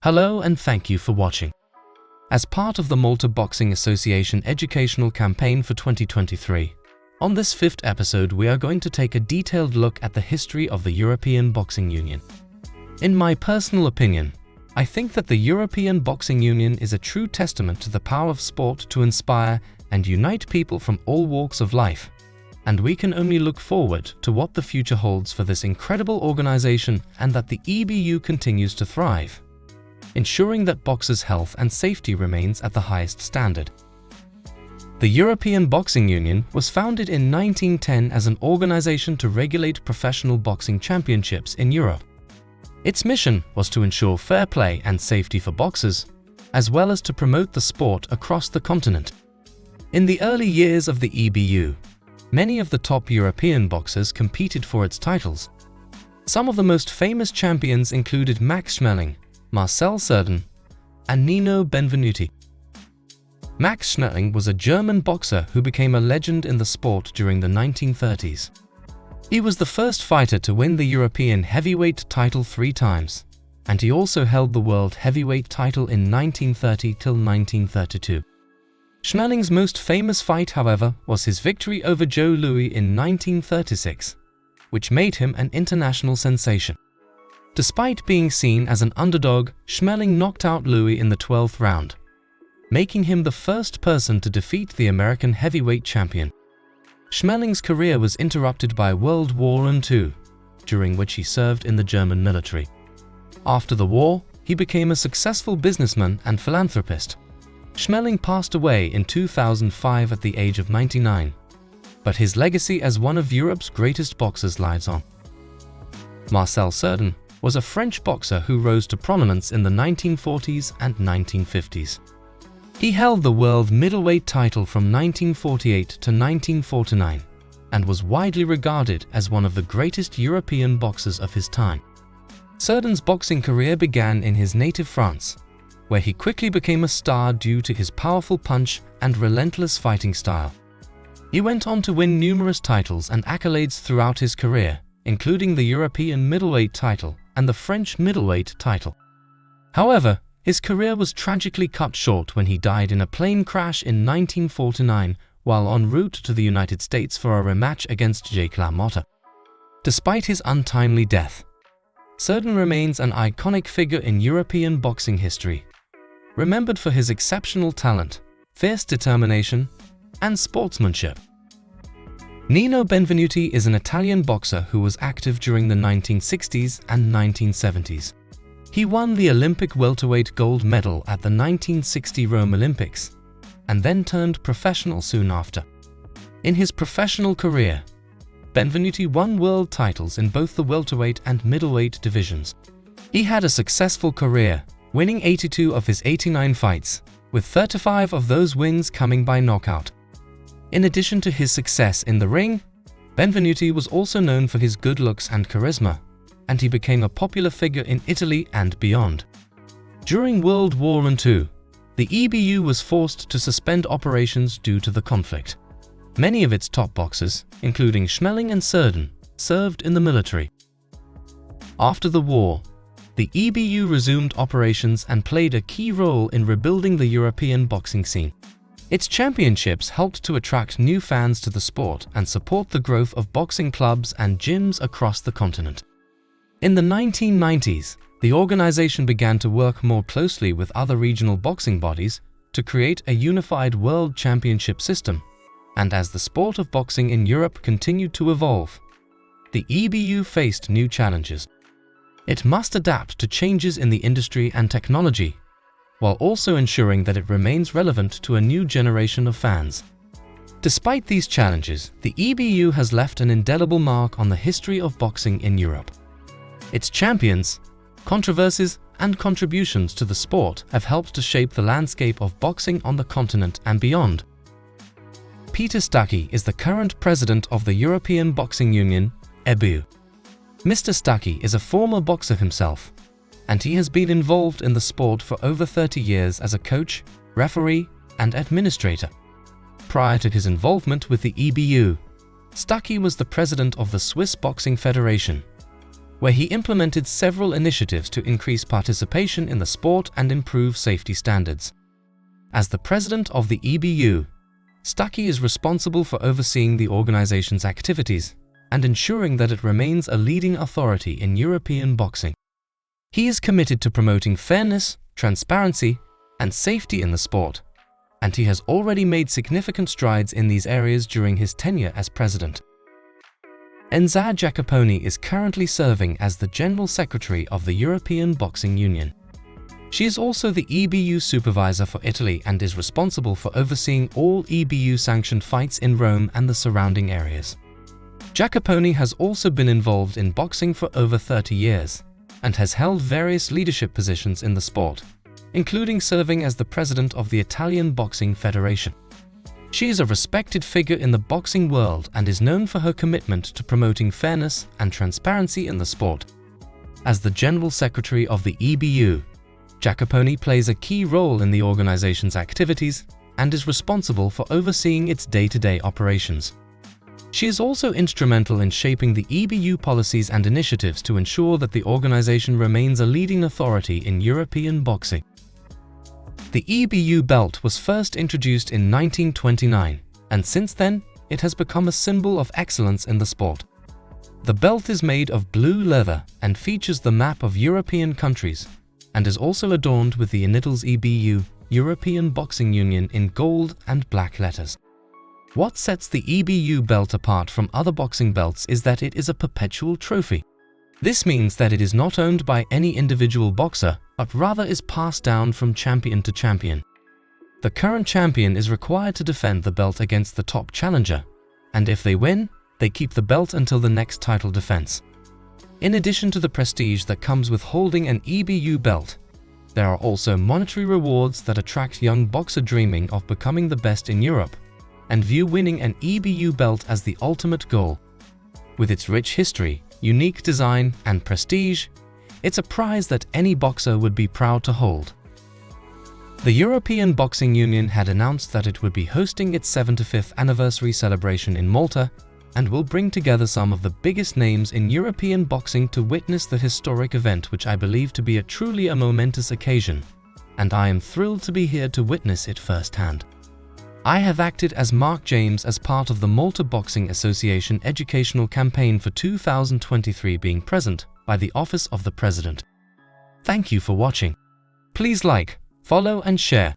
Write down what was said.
Hello and thank you for watching. As part of the Malta Boxing Association educational campaign for 2023, on this fifth episode we are going to take a detailed look at the history of the European Boxing Union. In my personal opinion, I think that the European Boxing Union is a true testament to the power of sport to inspire and unite people from all walks of life, and we can only look forward to what the future holds for this incredible organization and that the EBU continues to thrive, ensuring that boxers' health and safety remains at the highest standard. The European Boxing Union was founded in 1910 as an organization to regulate professional boxing championships in Europe. Its mission was to ensure fair play and safety for boxers, as well as to promote the sport across the continent. In the early years of the EBU, many of the top European boxers competed for its titles. Some of the most famous champions included Max Schmeling, Marcel Cerdan, and Nino Benvenuti. Max Schmeling was a German boxer who became a legend in the sport during the 1930s. He was the first fighter to win the European heavyweight title 3 times, and he also held the world heavyweight title in 1930 till 1932. Schmeling's most famous fight, however, was his victory over Joe Louis in 1936, which made him an international sensation. Despite being seen as an underdog, Schmeling knocked out Louis in the 12th round, making him the first person to defeat the American heavyweight champion. Schmeling's career was interrupted by World War II, during which he served in the German military. After the war, he became a successful businessman and philanthropist. Schmeling passed away in 2005 at the age of 99, but his legacy as one of Europe's greatest boxers lives on. Marcel Cerdan was a French boxer who rose to prominence in the 1940s and 1950s. He held the world middleweight title from 1948 to 1949 and was widely regarded as one of the greatest European boxers of his time. Cerdan's boxing career began in his native France, where he quickly became a star due to his powerful punch and relentless fighting style. He went on to win numerous titles and accolades throughout his career, including the European middleweight title and the French middleweight title. However, his career was tragically cut short when he died in a plane crash in 1949 while en route to the United States for a rematch against Jake LaMotta. Despite his untimely death, Cerdan remains an iconic figure in European boxing history, remembered for his exceptional talent, fierce determination, and sportsmanship. Nino Benvenuti is an Italian boxer who was active during the 1960s and 1970s. He won the Olympic welterweight gold medal at the 1960 Rome Olympics, and then turned professional soon after. In his professional career, Benvenuti won world titles in both the welterweight and middleweight divisions. He had a successful career, winning 82 of his 89 fights, with 35 of those wins coming by knockout. In addition to his success in the ring, Benvenuti was also known for his good looks and charisma, and he became a popular figure in Italy and beyond. During World War II, the EBU was forced to suspend operations due to the conflict. Many of its top boxers, including Schmeling and Cerdan, served in the military. After the war, the EBU resumed operations and played a key role in rebuilding the European boxing scene. Its championships helped to attract new fans to the sport and support the growth of boxing clubs and gyms across the continent. In the 1990s, the organization began to work more closely with other regional boxing bodies to create a unified world championship system, and as the sport of boxing in Europe continued to evolve, the EBU faced new challenges. It must adapt to changes in the industry and technology, while also ensuring that it remains relevant to a new generation of fans. Despite these challenges, the EBU has left an indelible mark on the history of boxing in Europe. Its champions, controversies, and contributions to the sport have helped to shape the landscape of boxing on the continent and beyond. Peter Stuckey is the current president of the European Boxing Union, EBU. Mr. Stuckey is a former boxer himself, and he has been involved in the sport for over 30 years as a coach, referee, and administrator. Prior to his involvement with the EBU, Stuckey was the president of the Swiss Boxing Federation, where he implemented several initiatives to increase participation in the sport and improve safety standards. As the president of the EBU, Stuckey is responsible for overseeing the organization's activities and ensuring that it remains a leading authority in European boxing. He is committed to promoting fairness, transparency, and safety in the sport, and he has already made significant strides in these areas during his tenure as president. Enza Jacoponi is currently serving as the General Secretary of the European Boxing Union. She is also the EBU supervisor for Italy and is responsible for overseeing all EBU-sanctioned fights in Rome and the surrounding areas. Jacoponi has also been involved in boxing for over 30 years and has held various leadership positions in the sport, including serving as the president of the Italian Boxing Federation. She is a respected figure in the boxing world and is known for her commitment to promoting fairness and transparency in the sport. As the General Secretary of the EBU, Jacoponi plays a key role in the organization's activities and is responsible for overseeing its day-to-day operations. She is also instrumental in shaping the EBU policies and initiatives to ensure that the organization remains a leading authority in European boxing. The EBU belt was first introduced in 1929, and since then, it has become a symbol of excellence in the sport. The belt is made of blue leather and features the map of European countries, and is also adorned with the initials EBU, European Boxing Union, in gold and black letters. What sets the EBU belt apart from other boxing belts is that it is a perpetual trophy. This means that it is not owned by any individual boxer, but rather is passed down from champion to champion. The current champion is required to defend the belt against the top challenger, and if they win, they keep the belt until the next title defense. In addition to the prestige that comes with holding an EBU belt, there are also monetary rewards that attract young boxers dreaming of becoming the best in Europe and view winning an EBU belt as the ultimate goal. With its rich history, unique design, and prestige, it's a prize that any boxer would be proud to hold. The European Boxing Union had announced that it would be hosting its 75th anniversary celebration in Malta and will bring together some of the biggest names in European boxing to witness the historic event, which I believe to be truly a momentous occasion, and I am thrilled to be here to witness it firsthand. I have acted as Mark James as part of the Malta Boxing Association educational campaign for 2023, being present by the Office of the President. Thank you for watching. Please like, follow and share.